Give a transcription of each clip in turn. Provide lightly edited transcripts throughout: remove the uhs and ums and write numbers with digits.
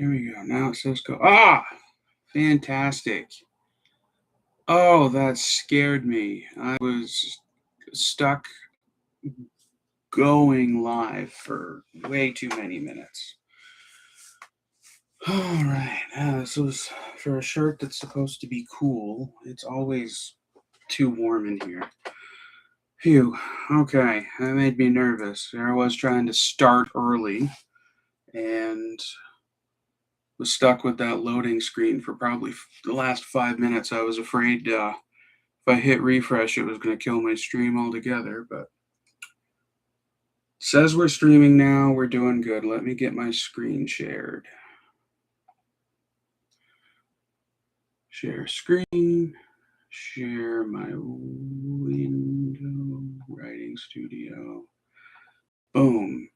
Here we go. Now it says go. Ah, fantastic. Oh, that scared me. I was stuck going live for way too many minutes. All right. This was for a shirt that's supposed to be cool. It's always too warm in here. Phew. Okay. That made me nervous. There I was trying to start early and was stuck with that loading screen for probably the last 5 minutes. I was afraid if I hit refresh, it was going to kill my stream altogether, but says we're streaming now. We're doing good. Let me get my screen shared. Share screen. Share my window. Writing studio. Boom.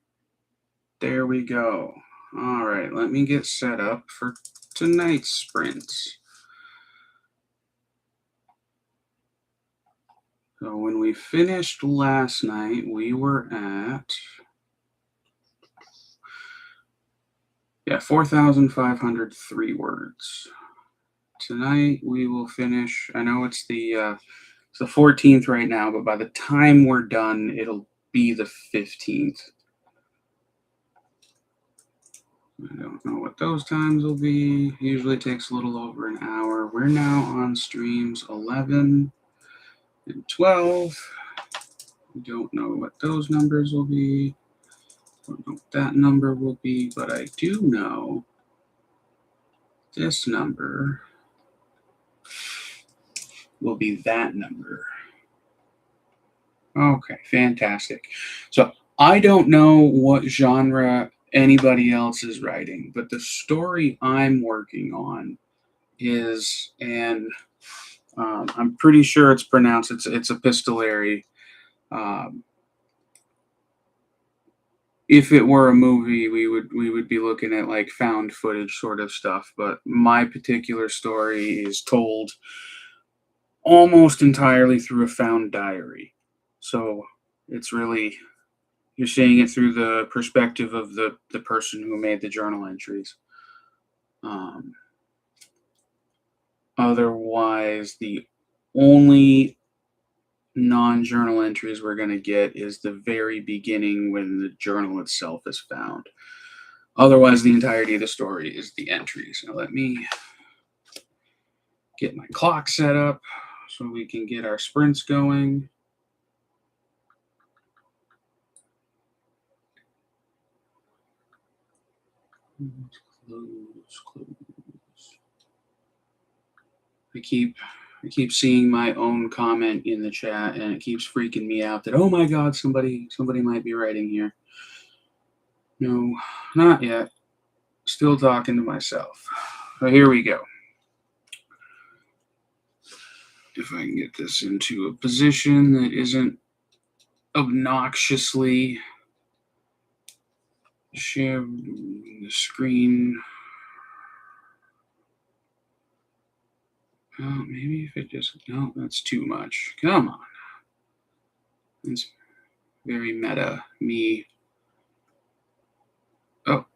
There we go. All right. Let me get set up for tonight's sprints. So when we finished last night, we were at 4,503 words. Tonight we will finish. I know it's the 14th right now, but by the time we're done, it'll be the 15th. I don't know what those times will be. Usually takes a little over an hour. We're now on streams 11 and 12. I don't know what those numbers will be. Don't know what that number will be, but I do know this number will be that number. Okay, fantastic. So I don't know what genre anybody else is writing, but the story I'm working on is, and I'm pretty sure it's pronounced, it's epistolary. If it were a movie, we would be looking at like found footage sort of stuff, but my particular story is told almost entirely through a found diary. So it's really, you're seeing it through the perspective of the person who made the journal entries. Otherwise, the only non-journal entries we're going to get is the very beginning when the journal itself is found. Otherwise, the entirety of the story is the entries. Now let me get my clock set up so we can get our sprints going. Close. I keep seeing my own comment in the chat, and it keeps freaking me out that, oh my God, somebody might be writing here. No, not yet. Still talking to myself. So here we go. If I can get this into a position that isn't obnoxiously share the screen. Oh, maybe if it just, no, that's too much. Come on. It's very meta, me. Oh.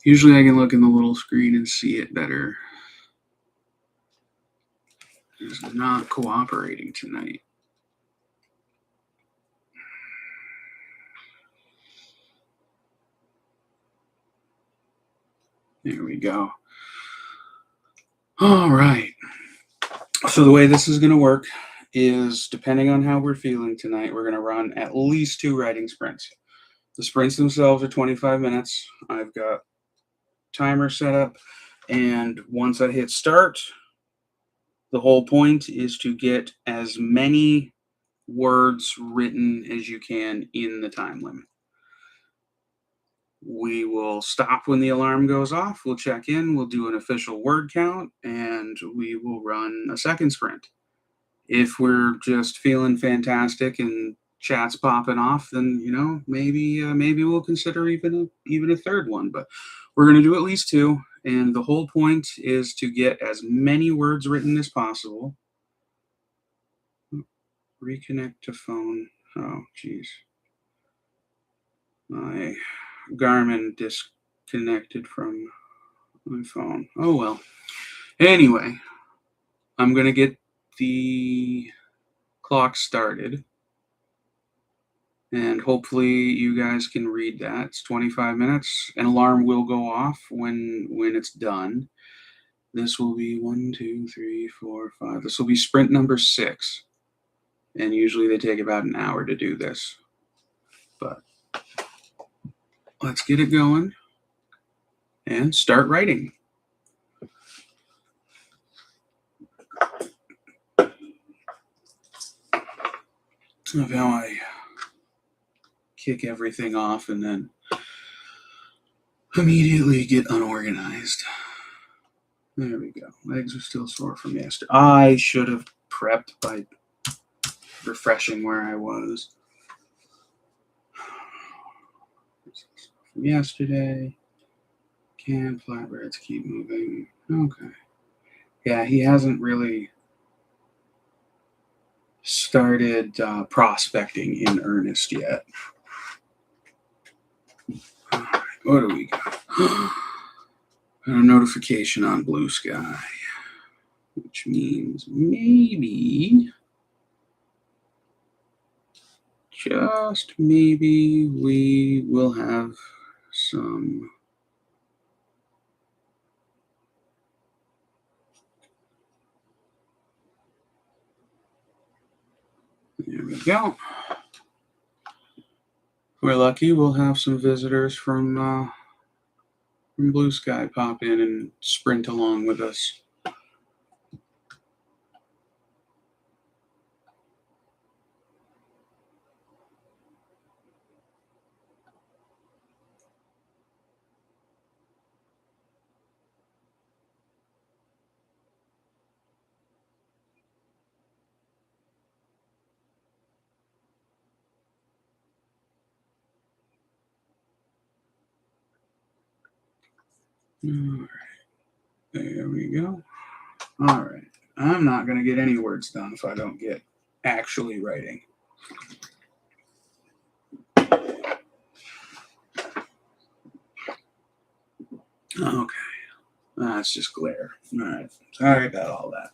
Usually I can look in the little screen and see it better. It's not cooperating tonight. There we go. All right. So the way this is going to work is, depending on how we're feeling tonight, we're going to run at least 2 writing sprints. The sprints themselves are 25 minutes. I've got timer set up, and once I hit start, the whole point is to get as many words written as you can in the time limit. We will stop when the alarm goes off. We'll check in. We'll do an official word count, and we will run a second sprint. If we're just feeling fantastic and chat's popping off, then maybe we'll consider even a third one. But we're going to do at least 2, and the whole point is to get as many words written as possible. Reconnect to phone. Oh, geez. My Garmin disconnected from my phone. Oh well. Anyway, I'm going to get the clock started. And hopefully you guys can read that. It's 25 minutes. An alarm will go off when it's done. This will be 1, 2, 3, 4, 5. This will be sprint number 6. And usually they take about an hour to do this. But let's get it going and start writing. Of how I kick everything off and then immediately get unorganized. There we go. Legs are still sore from yesterday. I should have prepped by refreshing where I was. From yesterday. Can flatbreads keep moving? Okay. Yeah, he hasn't really started prospecting in earnest yet. All right, what do we got? A notification on Blue Sky, which means maybe, just maybe, we will have some there we go. If we're lucky, we'll have some visitors from Blue Sky pop in and sprint along with us. All right, there we go. All right, I'm not going to get any words done if I don't get actually writing. Okay, that's just glare. All right, sorry about all that.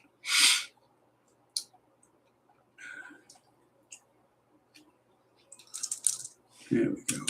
There we go.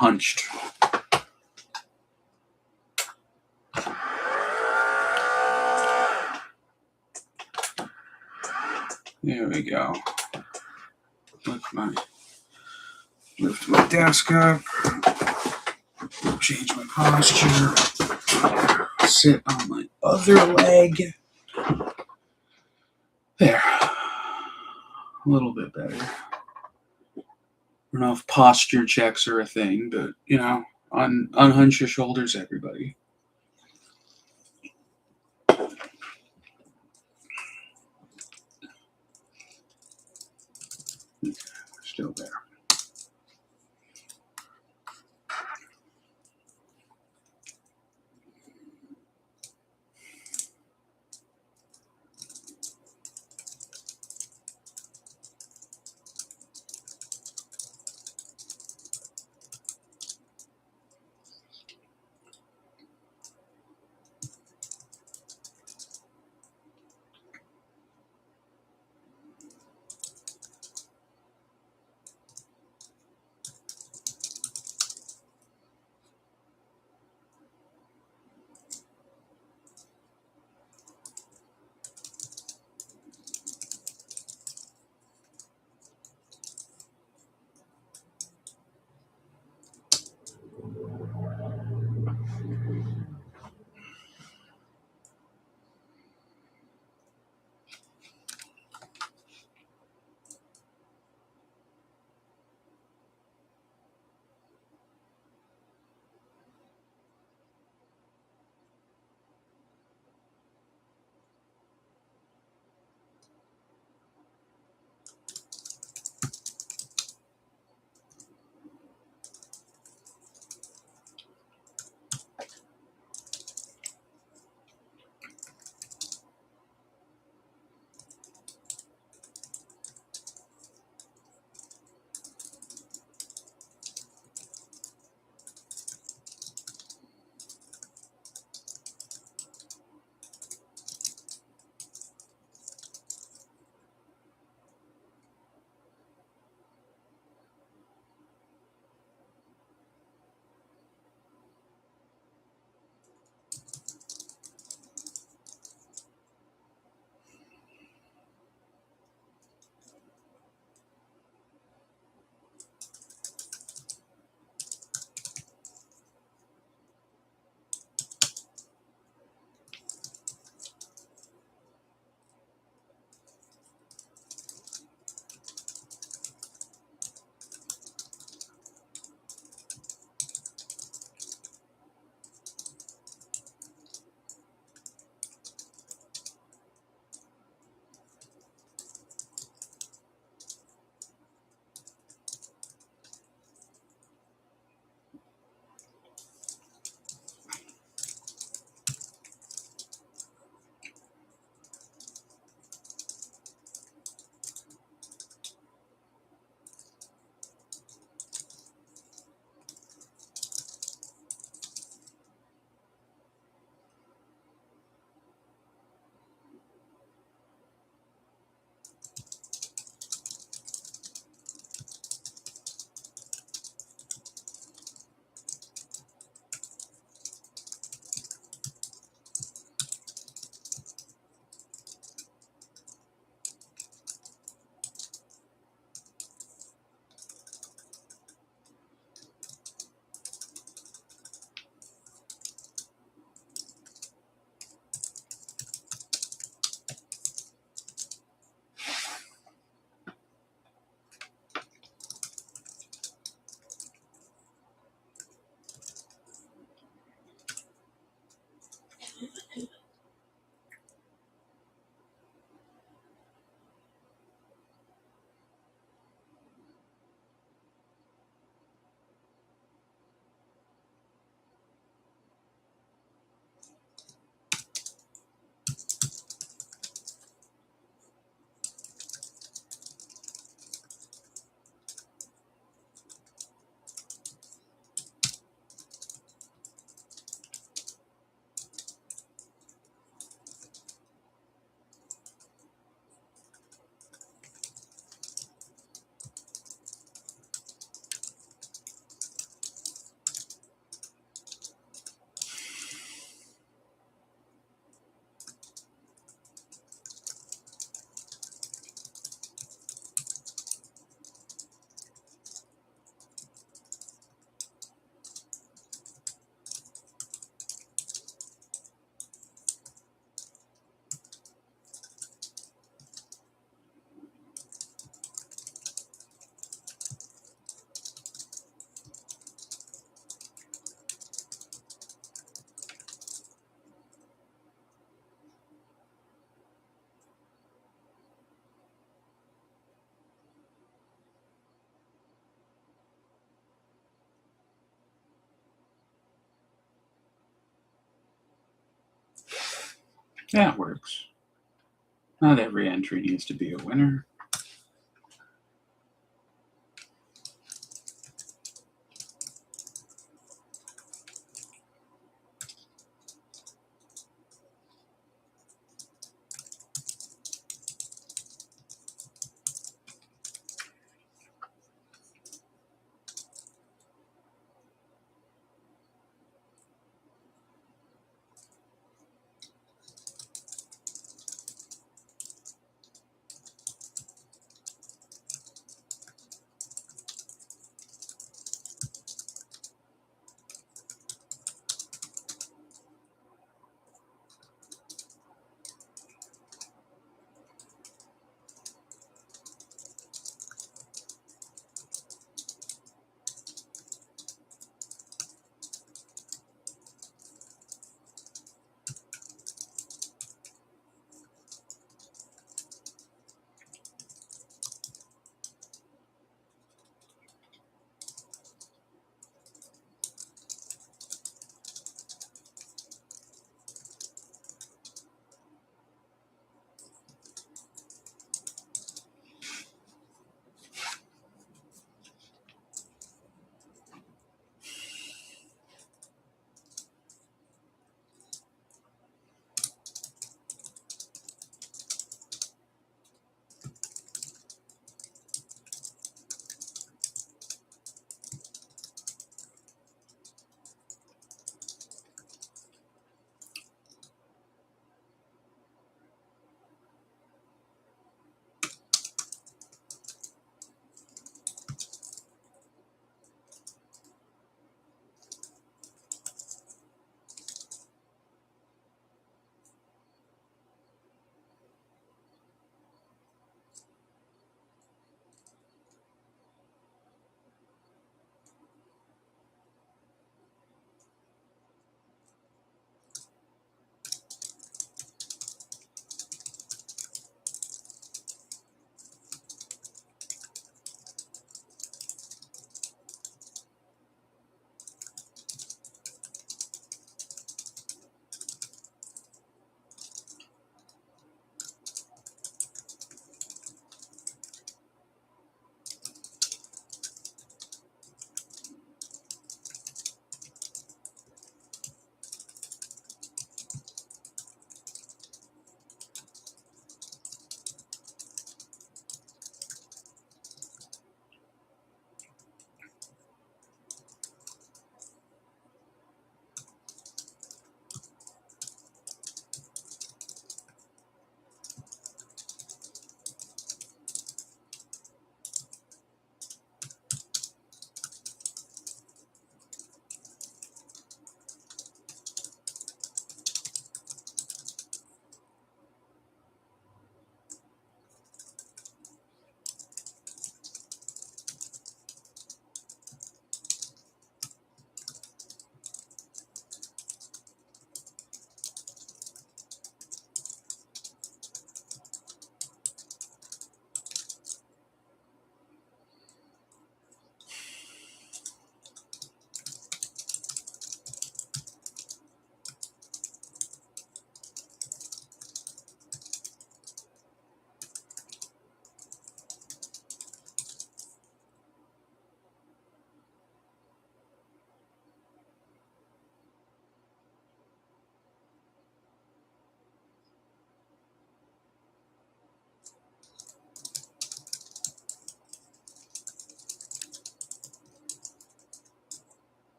hunched. There we go. Lift my desk up. Change my posture. Sit on my other leg. There. A little bit better. I don't know if posture checks are a thing, but, unhunch your shoulders, everybody. Still there. That works. Not every entry needs to be a winner.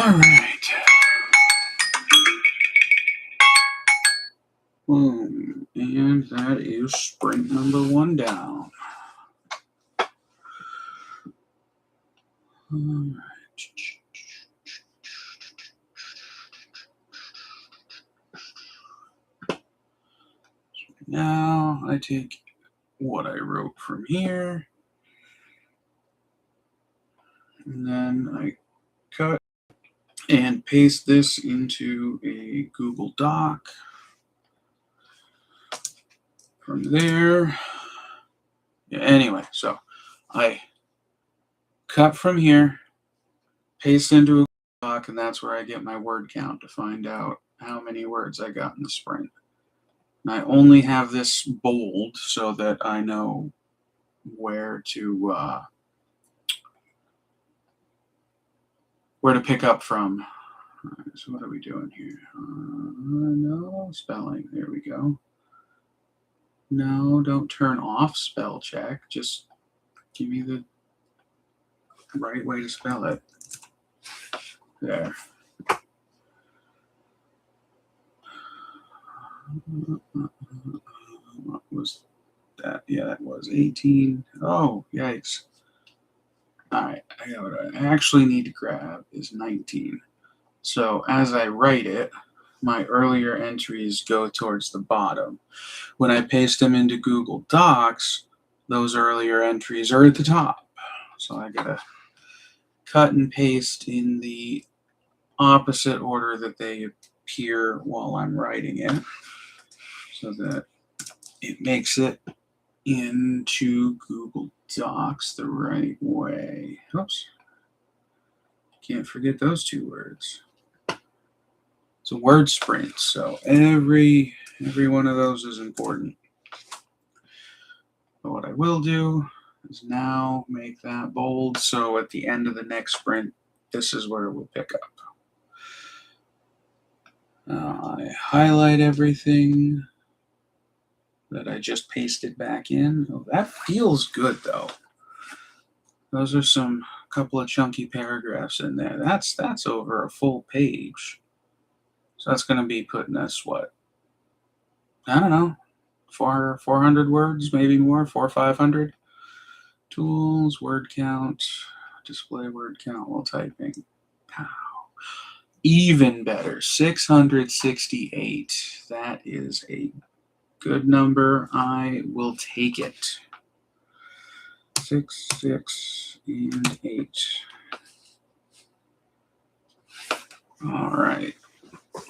All right. Boom. And that is sprint number 1 down. All right. Now I take what I wrote from here, and then I cut and paste this into a Google Doc. From there, yeah, anyway, so I cut from here, paste into a Google Doc, and that's where I get my word count to find out how many words I got in the sprint. And I only have this bold so that I know where to pick up from. All right, so what are we doing here? No spelling. There we go. No, don't turn off spell check. Just give me the right way to spell it. There. What was that? Yeah, that was 18. Oh, yikes. All right, what I actually need to grab is 19. So as I write it, my earlier entries go towards the bottom. When I paste them into Google Docs, those earlier entries are at the top. So I gotta cut and paste in the opposite order that they appear while I'm writing it, so that it makes it into Google Docs the right way. Oops. Can't forget those 2 words. It's a word sprint, so every one of those is important. But what I will do is now make that bold, so at the end of the next sprint, this is where we'll pick up. I highlight everything that I just pasted back in. Oh, that feels good, though. Those are some couple of chunky paragraphs in there. That's over a full page. So that's going to be putting us, what? I don't know, 400 words, maybe more, 400 or 500. Tools, word count, display word count while typing. Pow. Even better, 668. That is a good number. I will take it. 6, 6, and 8. All right.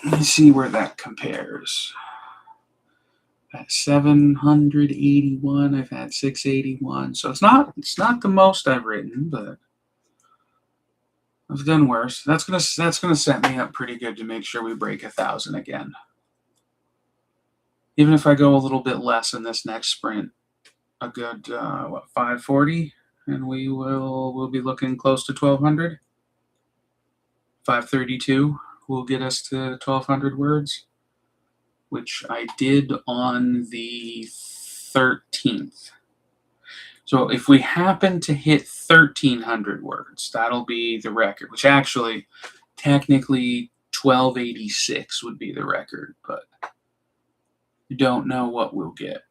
Let's see where that compares. At 781, I've had 681. So it's not the most I've written, but I've done worse. That's gonna set me up pretty good to make sure we break 1,000 again. Even if I go a little bit less in this next sprint, a good 540, and we'll be looking close to 1,200. 532 will get us to 1,200 words, which I did on the 13th. So if we happen to hit 1,300 words, that'll be the record, which actually, technically, 1286 would be the record, but you don't know what we'll get.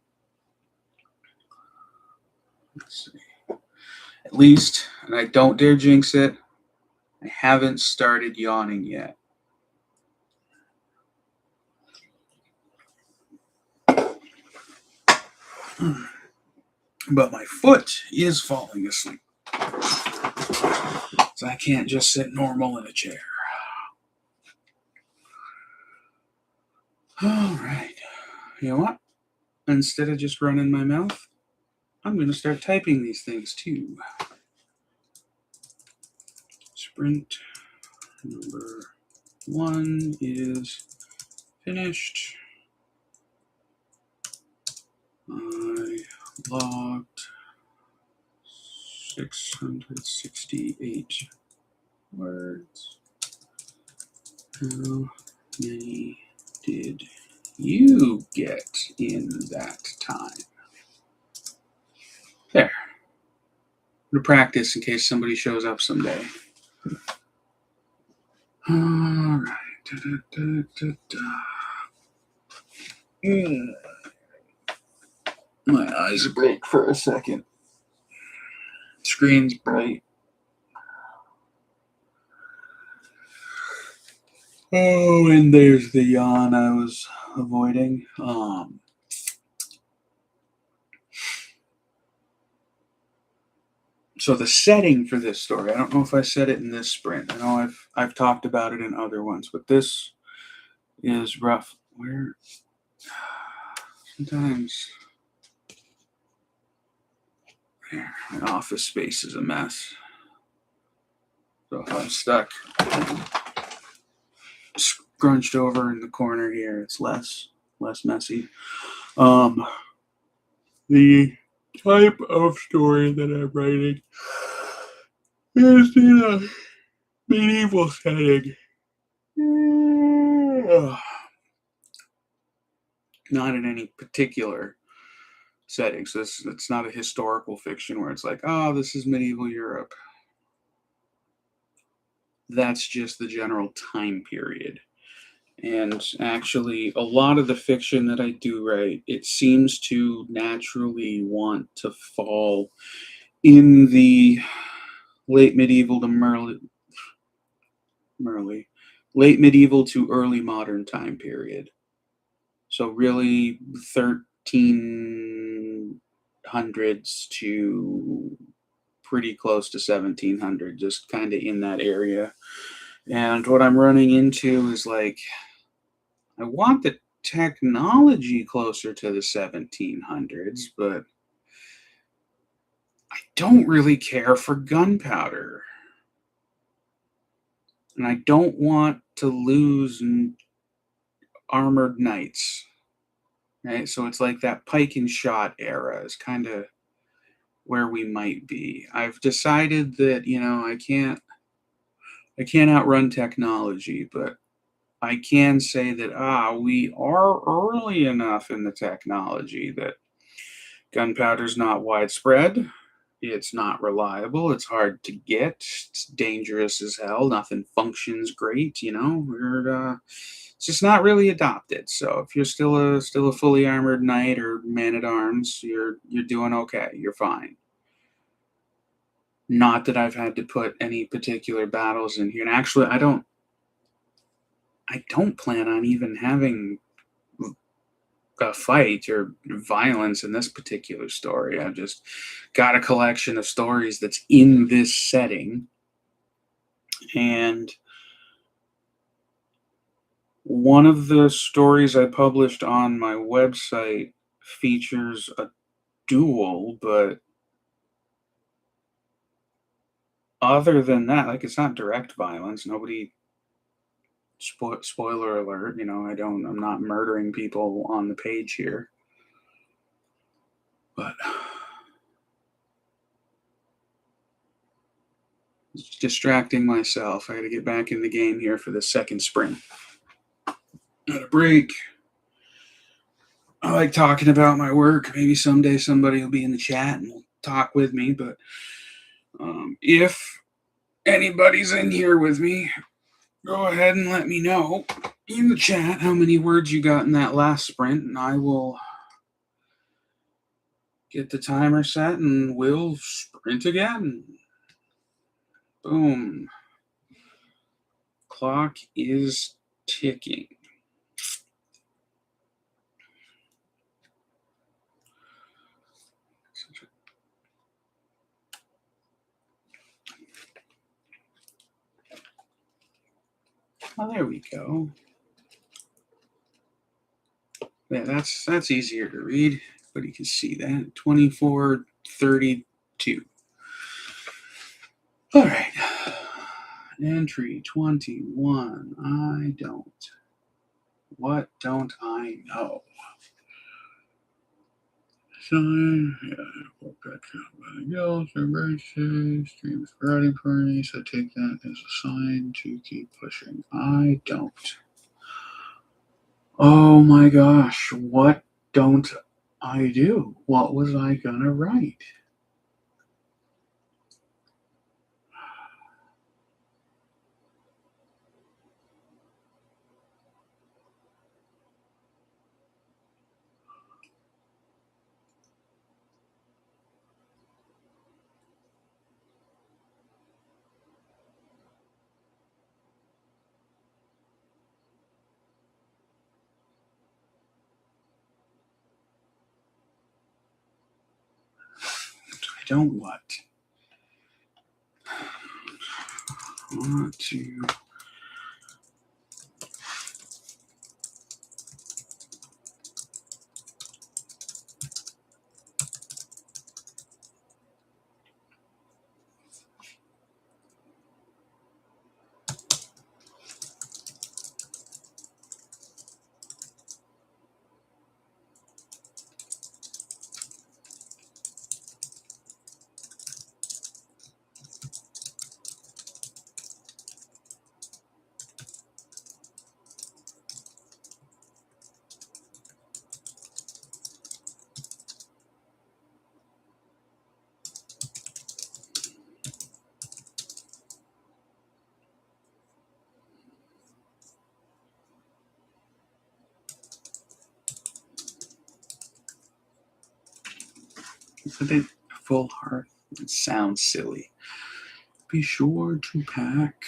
Let's see. At least, and I don't dare jinx it, I haven't started yawning yet. But my foot is falling asleep. So I can't just sit normal in a chair. All right. You know what? Instead of just running my mouth, I'm going to start typing these things too. Sprint number 1 is finished. I logged 668 words. How many did you get in that time? There. To practice in case somebody shows up someday. All right. My eyes break for a second. Screen's bright. Oh, and there's the yawn I was avoiding. So the setting for this story, I don't know if I said it in this sprint. I know I've talked about it in other ones, but this is rough. Where sometimes my office space is a mess. So if I'm stuck scrunched over in the corner here, it's less messy. The type of story that I'm writing is in a medieval setting. Not in any particular setting. So it's not a historical fiction where it's like, oh, this is medieval Europe. That's just the general time period. And actually, a lot of the fiction that I do write, it seems to naturally want to fall in the late medieval to late medieval to early modern time period. So really 1300s to pretty close to 1700, just kind of in that area. And what I'm running into is like, I want the technology closer to the 1700s, but I don't really care for gunpowder. And I don't want to lose armored knights. Right? So it's like that pike and shot era is kind of where we might be. I've decided that, I can't outrun technology, but I can say that we are early enough in the technology that gunpowder's not widespread. It's not reliable. It's hard to get. It's dangerous as hell. Nothing functions great. It's just not really adopted. So if you're still a fully armored knight or man at arms, you're doing okay. You're fine. Not that I've had to put any particular battles in here. And actually, I don't plan on even having a fight or violence in this particular story. I've just got a collection of stories that's in this setting. And one of the stories I published on my website features a duel, but other than that, like, it's not direct violence. Nobody, spoiler alert, I'm not murdering people on the page here. But it's distracting myself. I got to get back in the game here for the second sprint. At a break. I like talking about my work. Maybe someday somebody will be in the chat and will talk with me. But if anybody's in here with me, go ahead and let me know in the chat how many words you got in that last sprint, and I will get the timer set and we'll sprint again. Boom. Clock is ticking. Oh, there we go. Yeah, that's easier to read, but you can see that. 2432. All right. Entry 21. I don't. What don't I know? Sign. Yeah, got by the girls or races. Streams riding party. So take that as a sign to keep pushing. I don't. Oh my gosh. What don't I do? What was I gonna write? Don't what? Want to it's a bit full heart. It sounds silly. Be sure to pack.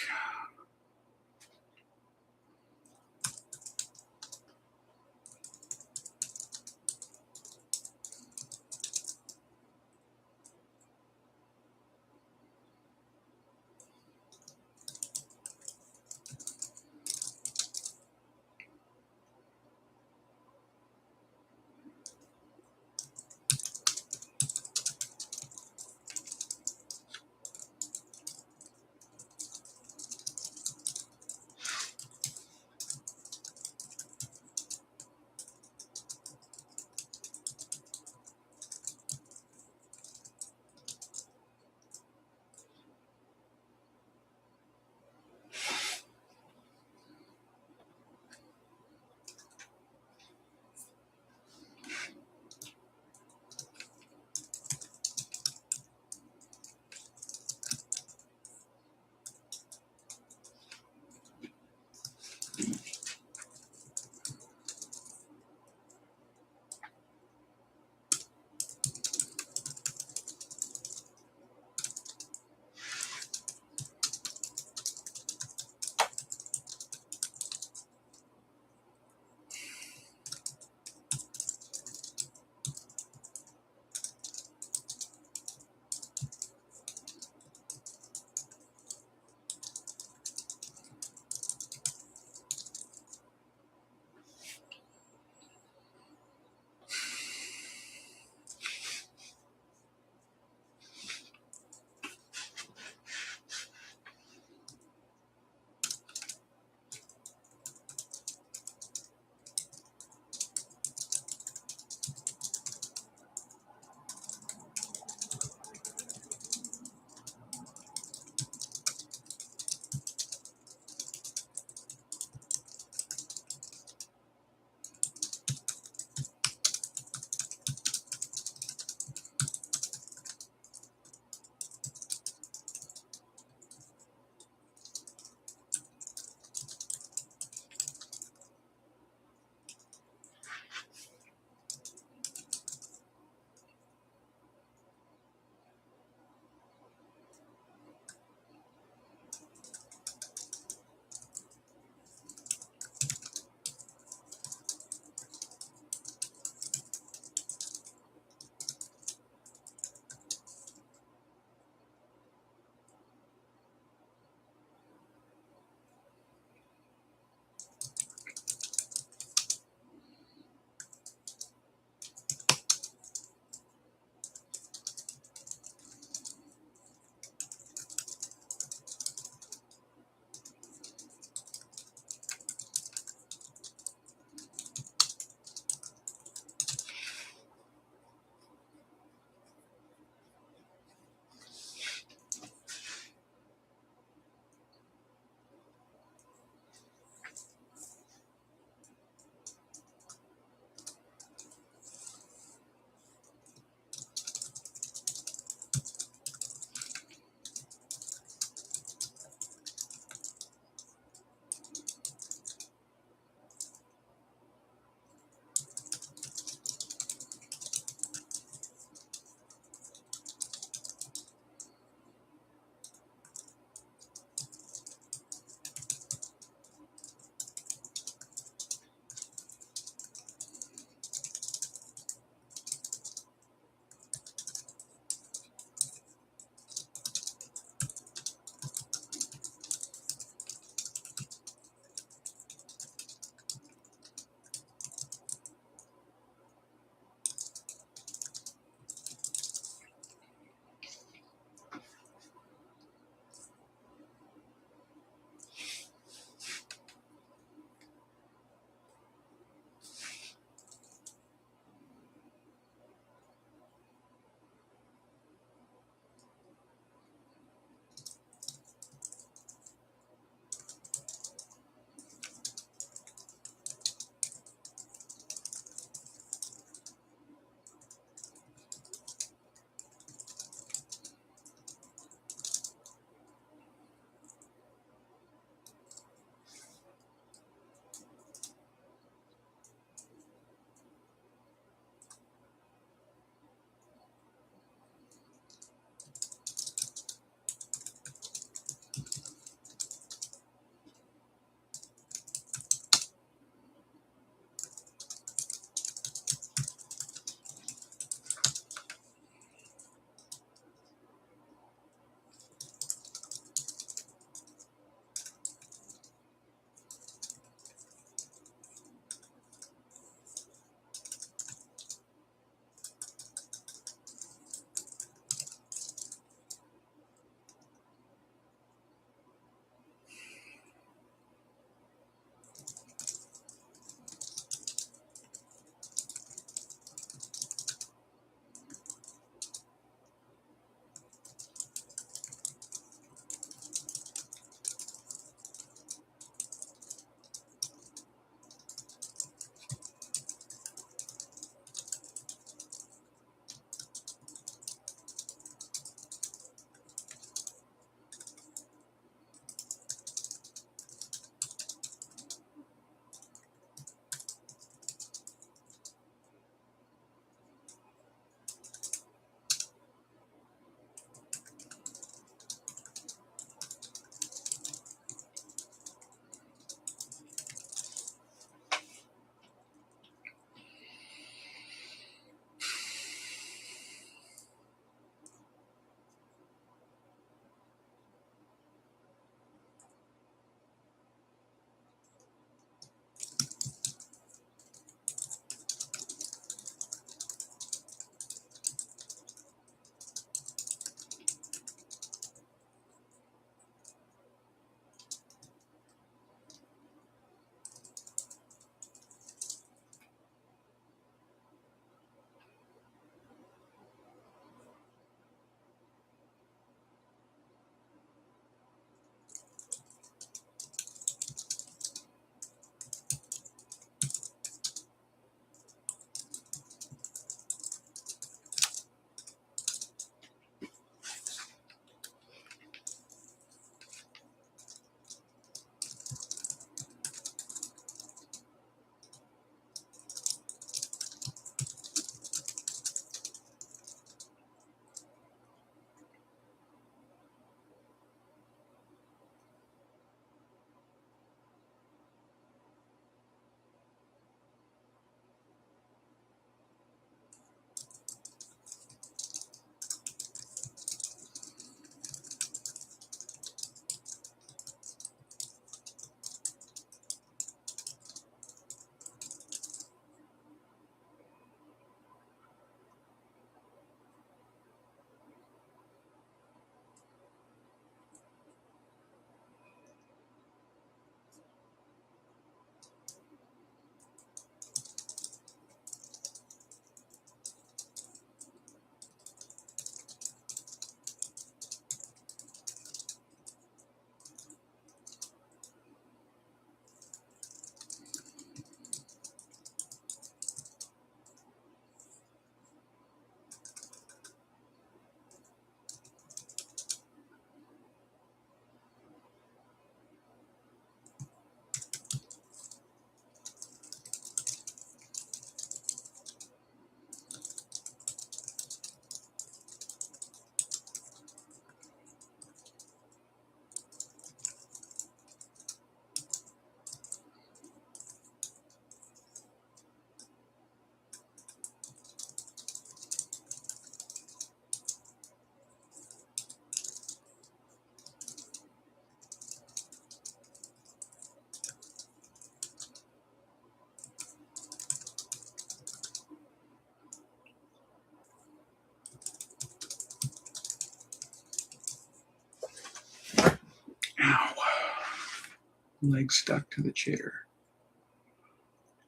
Leg stuck to the chair.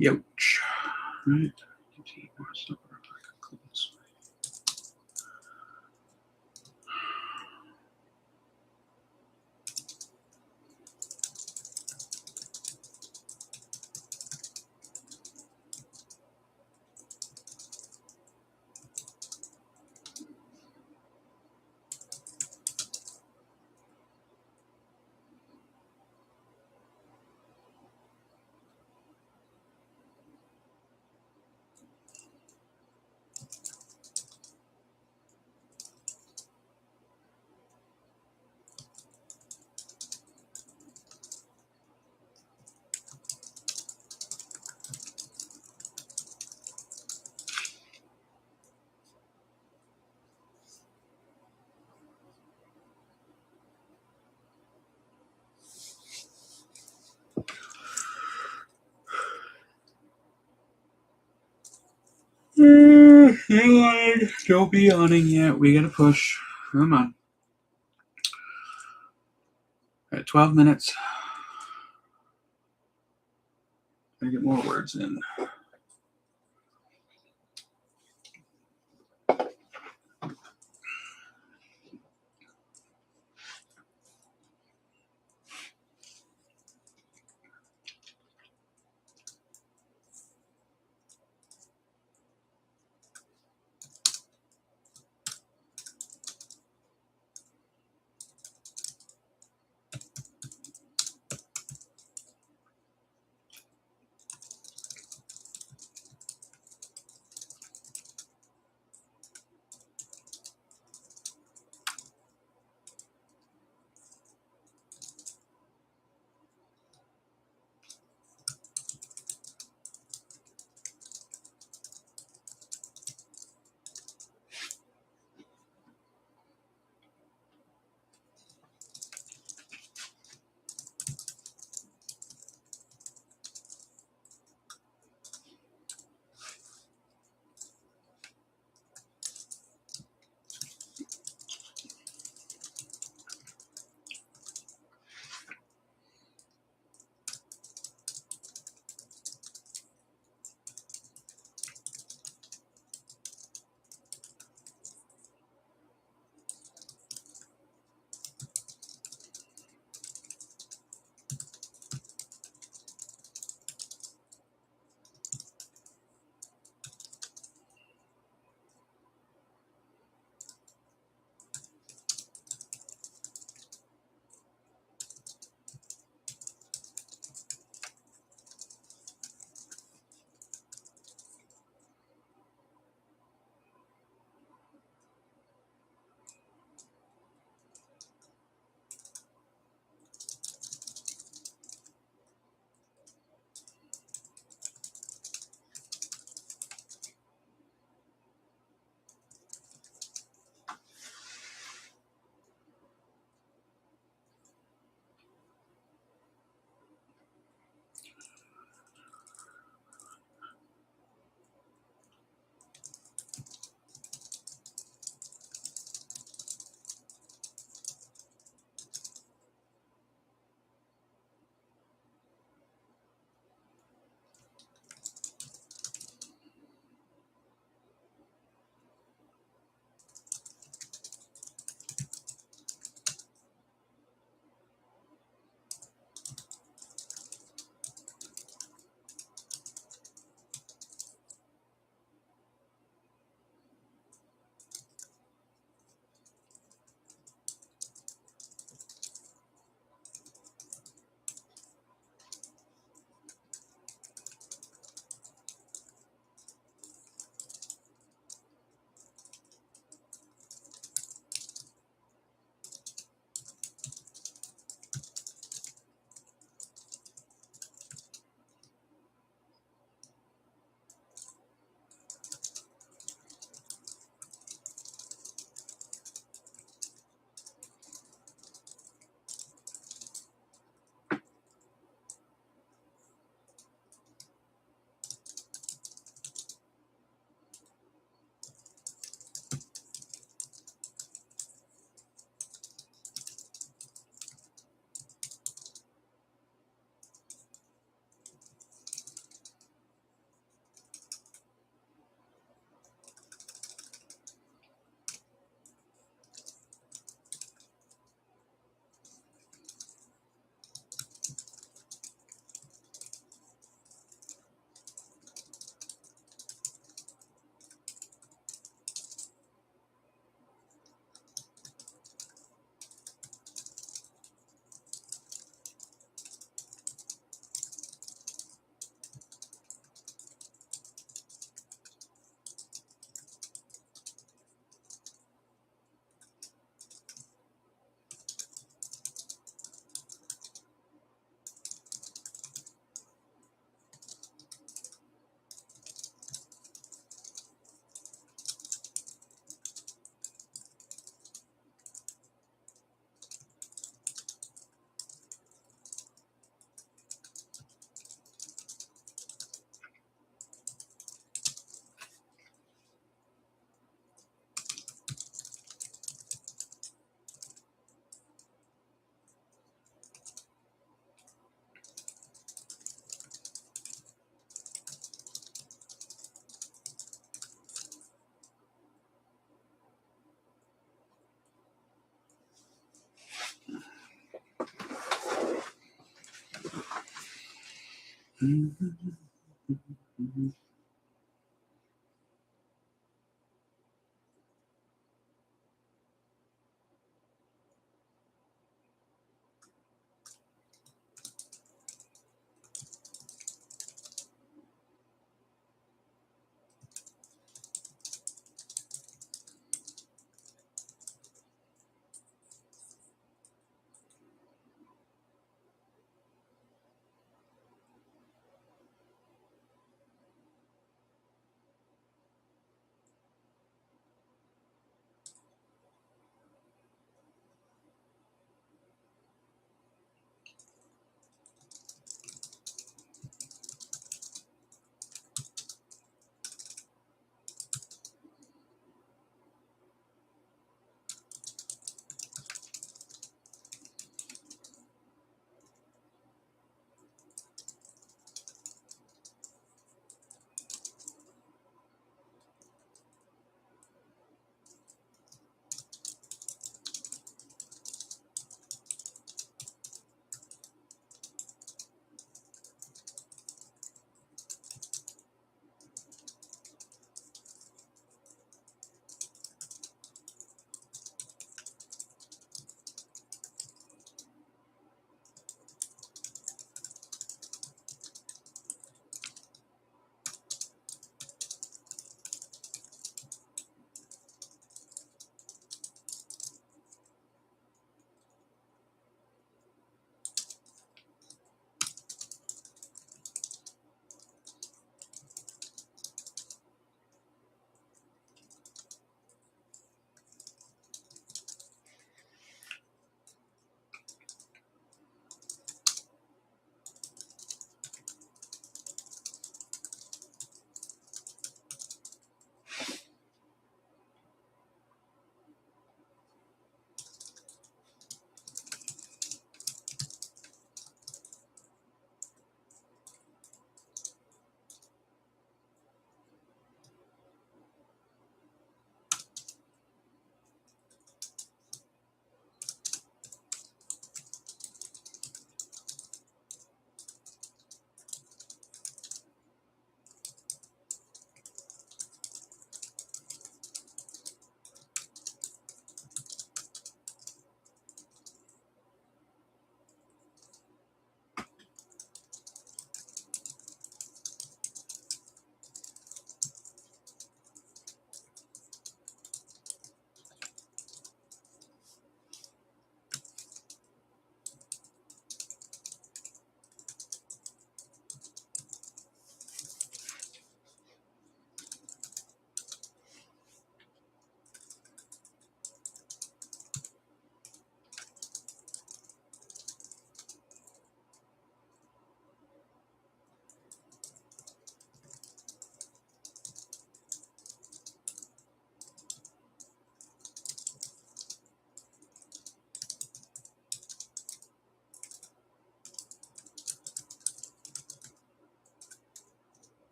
Youch. Right. Don't be yawning yet. We gotta push. Come on. All right, 12 minutes. Gotta get more words in.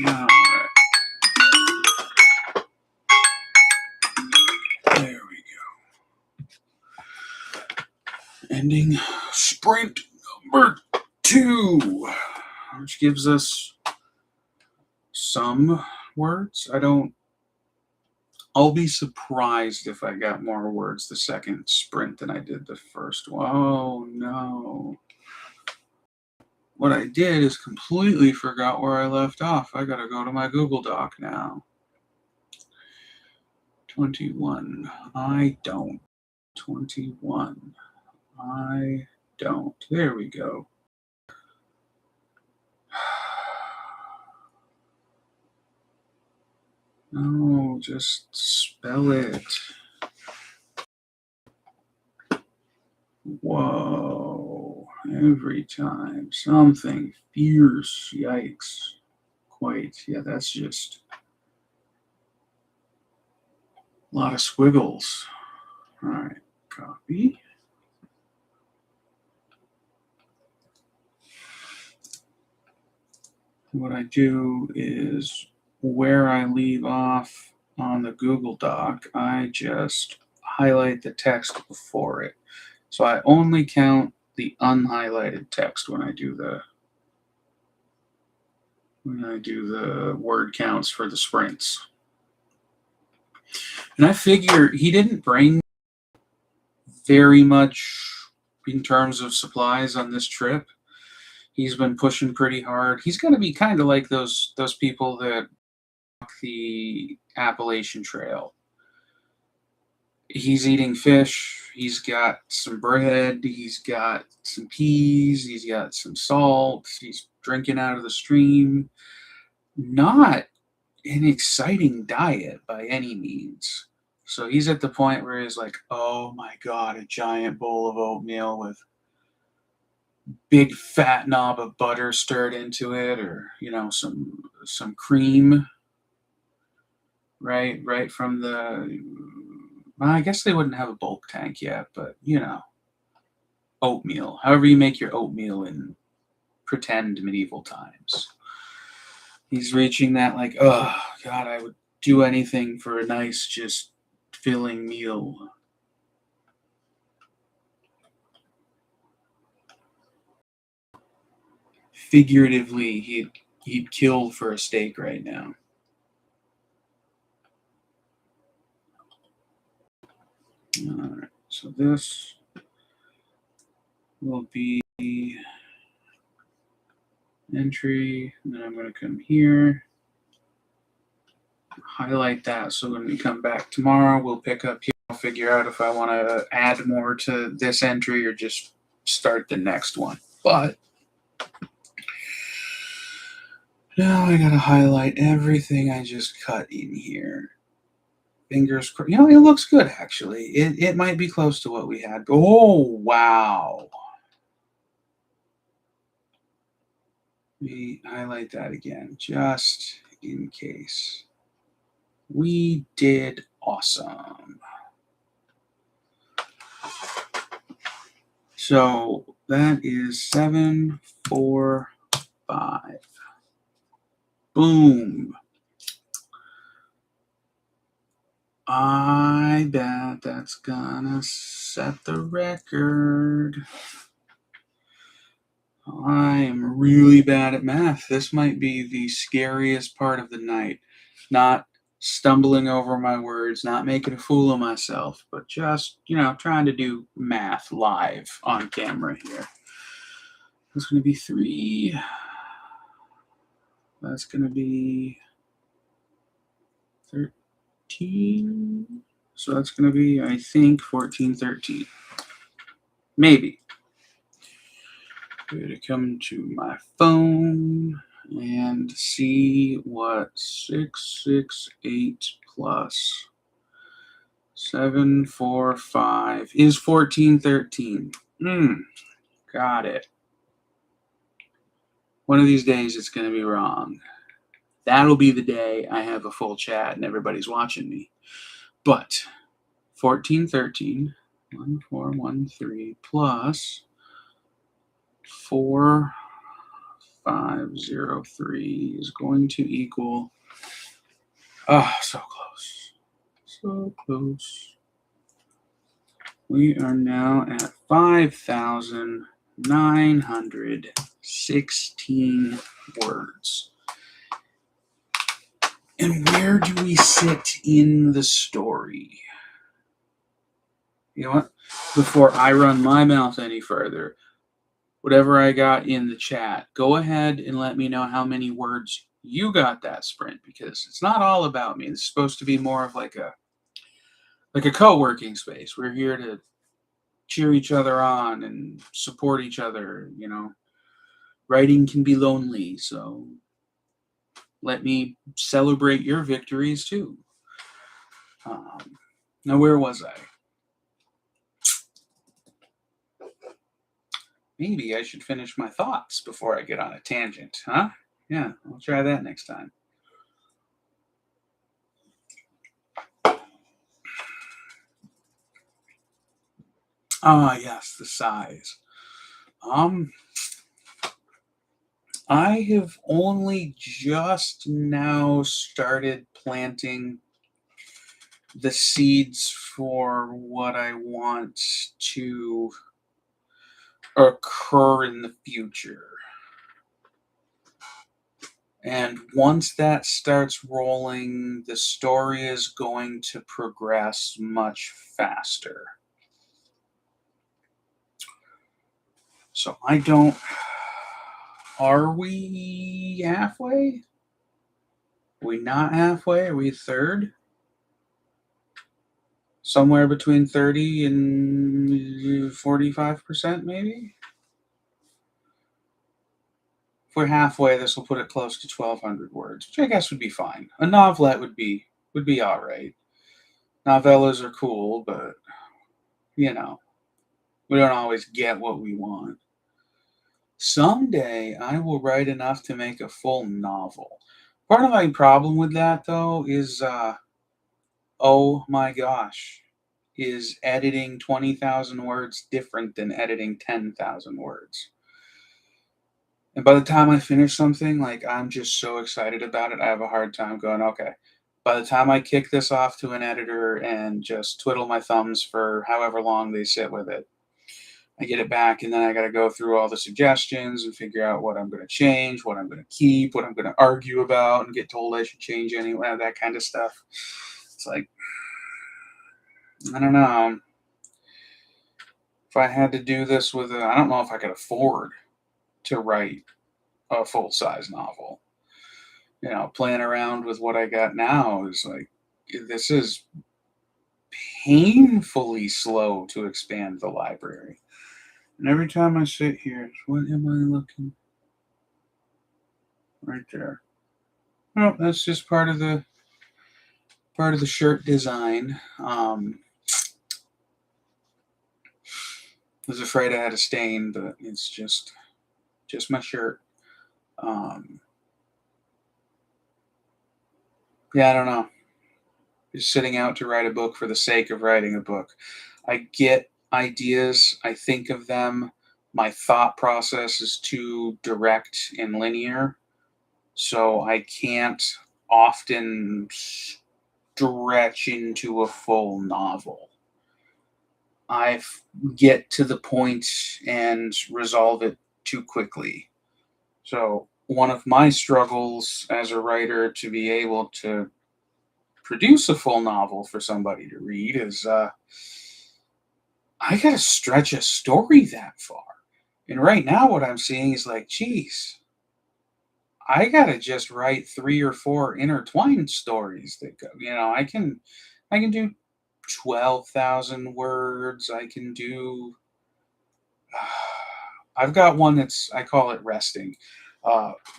All right. There we go. Ending sprint number 2, which gives us some words. I'll be surprised if I got more words the second sprint than I did the first one. Oh no. What I did is completely forgot where I left off. I gotta go to my Google Doc now. 21. I don't. 21. I don't. There we go. No, just spell it. Whoa. Every time. Something fierce. Yikes. Quite. Yeah, that's just a lot of squiggles. All right. Copy. What I do is where I leave off on the Google Doc, I just highlight the text before it. So I only count the unhighlighted text when I do the word counts for the sprints. And I figure he didn't bring very much in terms of supplies on this trip. He's been pushing pretty hard. He's going to be kind of like those people that walk the Appalachian Trail. He's eating fish. He's got some bread. He's got some peas. He's got some salt. He's drinking out of the stream. Not an exciting diet by any means. So he's at the point where he's like, oh my God, a giant bowl of oatmeal with big fat knob of butter stirred into it, or some cream, right from the. Well, I guess they wouldn't have a bulk tank yet, but oatmeal. However you make your oatmeal in pretend medieval times. He's reaching that like, oh God, I would do anything for a nice, just filling meal. Figuratively, he'd kill for a steak right now. All right, so this will be entry, and then I'm going to come here, highlight that, so when we come back tomorrow, we'll pick up here. I'll figure out if I want to add more to this entry or just start the next one. But now I gotta highlight everything I just cut in here. Fingers crossed. It looks good actually. It might be close to what we had. Oh wow. Let me highlight that again, just in case. We did awesome. So that is 7, 4, 5. Boom. I bet that's gonna set the record. I am really bad at math. This might be the scariest part of the night. Not stumbling over my words, not making a fool of myself, but just, trying to do math live on camera here. That's going to be 3. That's going to be 13. So that's going to be, I think, 14, 13. Maybe. I'm going to come to my phone and see what 668 plus 7, 4, 5 is 14, 13. Got it. One of these days it's going to be wrong. That'll be the day I have a full chat and everybody's watching me. But 14, 13, 1, 4, 1, 3 plus 4, 503 is going to equal, so close. So close. We are now at 5,916 words. And where do we sit in the story? You know what? Before I run my mouth any further, whatever I got in the chat, go ahead and let me know how many words you got that sprint, because it's not all about me. It's supposed to be more of like a co-working space. We're here to cheer each other on and support each other. Writing can be lonely, so let me celebrate your victories too. Now, where was I? Maybe I should finish my thoughts before I get on a tangent, huh? Yeah, I'll try that next time. Yes, the size. I have only just now started planting the seeds for what I want to occur in the future. And once that starts rolling, the story is going to progress much faster. So I don't. Are we halfway? Are we not halfway? Are we third? Somewhere between 30 and 45%, maybe? If we're halfway, this will put it close to 1,200 words, which I guess would be fine. A novelette would be all right. Novellas are cool, but we don't always get what we want. Someday I will write enough to make a full novel. Part of my problem with that, though, is oh my gosh, is editing 20,000 words different than editing 10,000 words? And by the time I finish something, like, I'm just so excited about it, I have a hard time going, okay, by the time I kick this off to an editor and just twiddle my thumbs for however long they sit with it, I get it back, and then I got to go through all the suggestions and figure out what I'm going to change, what I'm going to keep, what I'm going to argue about, and get told I should change anyway, that kind of stuff. It's like, I don't know. If I had to do this with I don't know if I could afford to write a full-size novel. Playing around with what I got now is like, this is painfully slow to expand the library. And every time I sit here, what am I looking? Right there. Well, that's just part of the shirt design. I was afraid I had a stain, but it's just my shirt. Yeah, I don't know. Just sitting out to write a book for the sake of writing a book. I get ideas, I think of them. My thought process is too direct and linear, so I can't often stretch into a full novel. I get to the point and resolve it too quickly. So one of my struggles as a writer to be able to produce a full novel for somebody to read is I gotta stretch a story that far. And right now what I'm seeing is like, geez, I gotta just write 3 or 4 intertwined stories that go. I can do 12,000 words. I can do. I've got one I call it resting.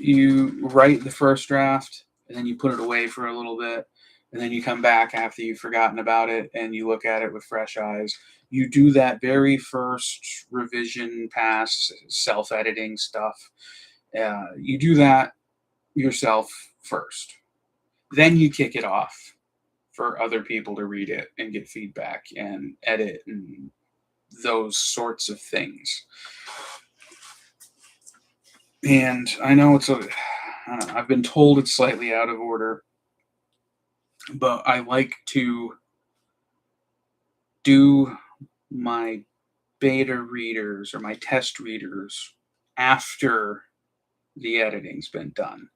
You write the first draft, and then you put it away for a little bit, and then you come back after you've forgotten about it, and you look at it with fresh eyes. You do that very first revision pass, self-editing stuff. You do that yourself first. Then you kick it off for other people to read it and get feedback and edit and those sorts of things. And I know I don't know, I've been told it's slightly out of order, but I like to do my beta readers or my test readers after the editing's been done.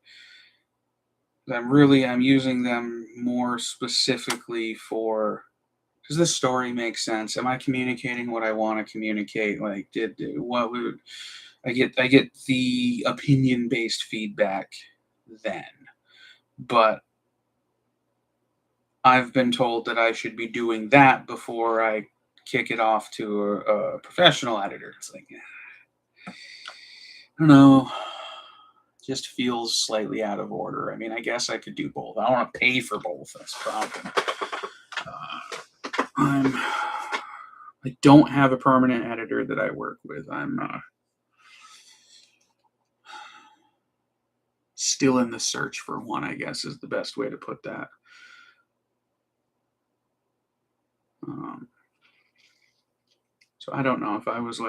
I'm using them more specifically for, does this story make sense? Am I communicating what I want to communicate? Like, what would I get the opinion based feedback then, but I've been told that I should be doing that before I kick it off to a professional editor. It's like, I don't know, just feels slightly out of order. I mean, I guess I could do both. I don't want to pay for both. That's the problem. I'm I don't have a permanent editor that I work with. I'm still in the search for one, I guess is the best way to put that. Um, so I don't know if I was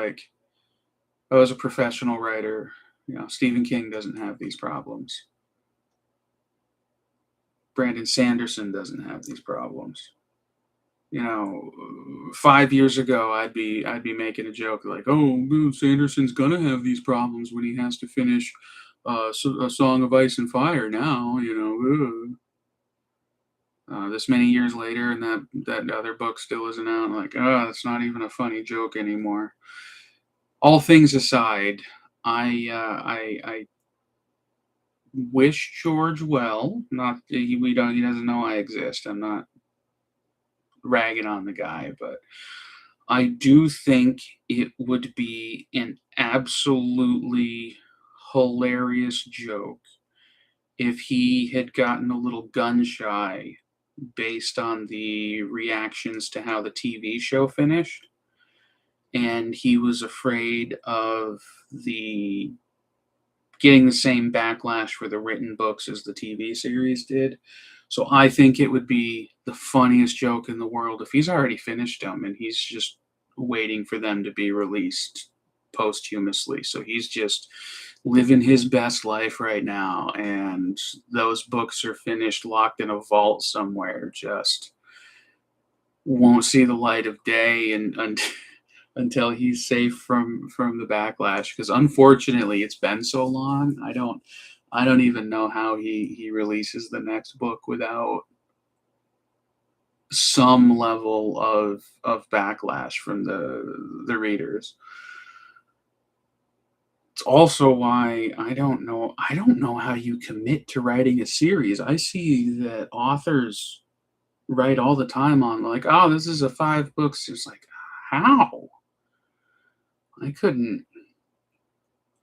a professional writer. Stephen King doesn't have these problems. Brandon Sanderson doesn't have these problems. 5 years ago, I'd be making a joke like, "Oh, Sanderson's gonna have these problems when he has to finish a Song of Ice and Fire." Now, this many years later, and that other book still isn't out. Like, it's not even a funny joke anymore. All things aside, I wish George well. Not we don't. He doesn't know I exist. I'm not ragging on the guy, but I do think it would be an absolutely hilarious joke if he had gotten a little gun shy based on the reactions to how the TV show finished, and he was afraid of the getting the same backlash for the written books as the TV series did. So I think it would be the funniest joke in the world if he's already finished them and he's just waiting for them to be released posthumously. So he's just living his best life right now, and those books are finished, locked in a vault somewhere, just won't see the light of day and until he's safe from the backlash, because unfortunately it's been so long. I don't even know how he releases the next book without some level of backlash from the readers. It's also why I don't know how you commit to writing a series. I see that authors write all the time on like, oh, this is a 5 books. It's like, how? I couldn't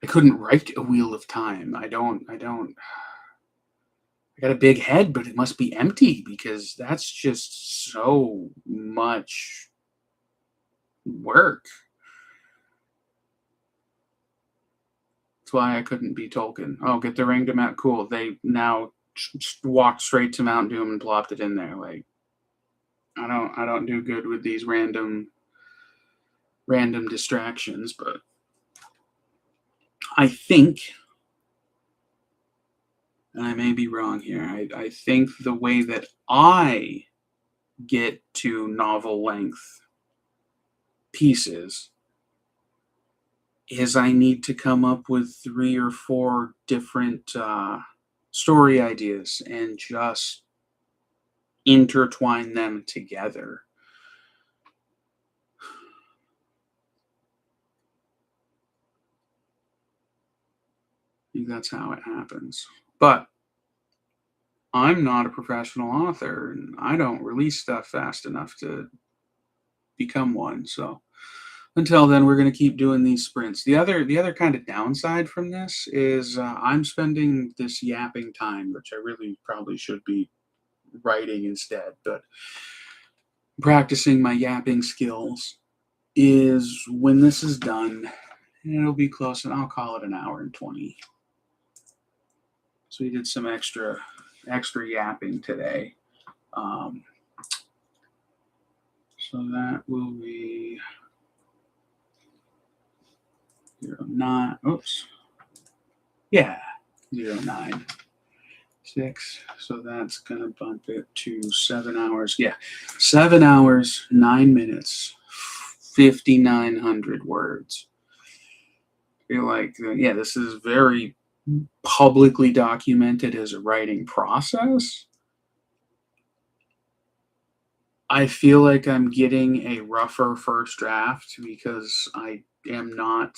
I couldn't write a Wheel of Time. I got a big head, but it must be empty because that's just so much work. That's why I couldn't be Tolkien. Oh, get the ring to Mount. Cool. They now walked straight to Mount Doom and plopped it in there. Like, I don't do good with these random distractions, but I think, and I may be wrong here, I think the way that I get to novel length pieces is I need to come up with 3 or 4 different story ideas and just intertwine them together. I think that's how it happens. But I'm not a professional author, and I don't release stuff fast enough to become one. So until then, we're going to keep doing these sprints. The other kind of downside from this is I'm spending this yapping time, which I really probably should be writing instead, but practicing my yapping skills is when this is done, it'll be close, and I'll call it an hour and 20. So we did some extra yapping today. Um, so that will be 09. Oops. Yeah, 0.96. So that's going to bump it to 7 hours. Yeah, 7 hours, 9 minutes, 5,900 words. I feel like, yeah, this is very publicly documented as a writing process. I feel like I'm getting a rougher first draft because I am not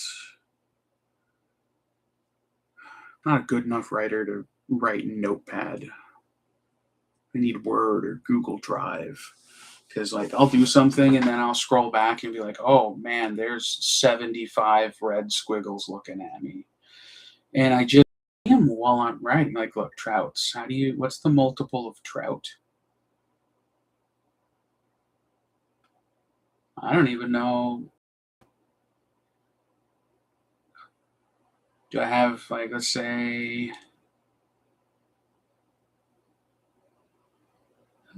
a good enough writer to write in Notepad. I need Word or Google Drive because, like, I'll do something and then I'll scroll back and be like, oh man, there's 75 red squiggles looking at me, and I just am while I'm writing. Like, look, trouts. What's the multiple of trout? I don't even know. Do I have, like, let's say,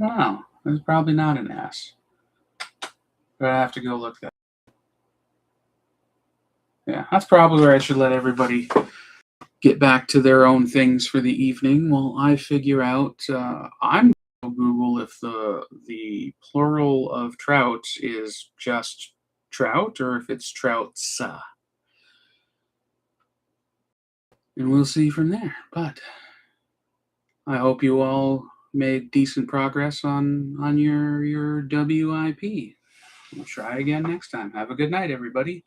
I don't know. It's probably not an S. But I have to go look that. Yeah, that's probably where I should let everybody get back to their own things for the evening while I figure out. I'm going to Google if the plural of trout is just trout or if it's trouts, and we'll see from there. But I hope you all made decent progress on your WIP. We'll try again next time. Have a good night, everybody.